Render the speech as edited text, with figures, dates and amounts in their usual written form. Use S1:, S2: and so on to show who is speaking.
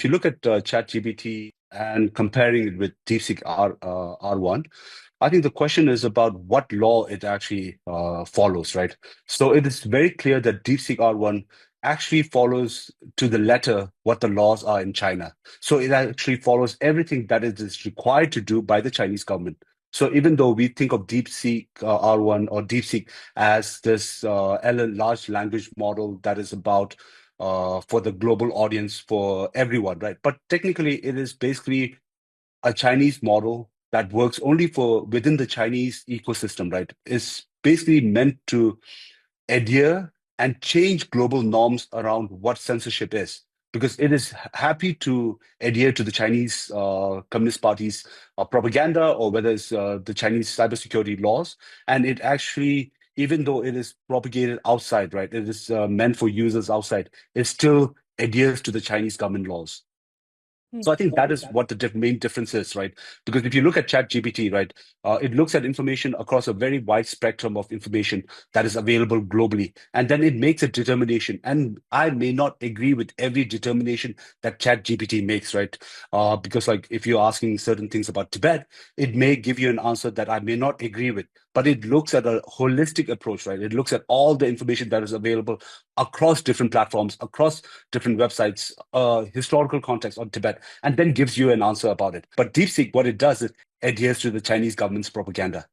S1: if you look at ChatGPT and comparing it with DeepSeek R1, I think the question is about what law it actually follows, right? So it is very clear that DeepSeek R1 actually follows to the letter what the laws are in China. So it actually follows everything that it is required to do by the Chinese government. So even though we think of DeepSeek R1 or DeepSeek as this large language model that is about for the global audience for everyone, right? But technically, it is basically a Chinese model that works only for within the Chinese ecosystem, right? It's basically meant to adhere and change global norms around what censorship is, because it is happy to adhere to the Chinese Communist Party's propaganda, or whether it's the Chinese cybersecurity laws. And it actually, even though it is propagated outside, right, it is meant for users outside, it still adheres to the Chinese government laws. So I think that is what the main difference is, right? Because if you look at ChatGPT, right, it looks at information across a very wide spectrum of information that is available globally, and then it makes a determination. And I may not agree with every determination that ChatGPT makes, right? Because like if you're asking certain things about Tibet, it may give you an answer that I may not agree with. But it looks at a holistic approach, right? It looks at all the information that is available across different platforms, across different websites, historical context on Tibet, and then gives you an answer about it. But DeepSeek, what it does is adheres to the Chinese government's propaganda.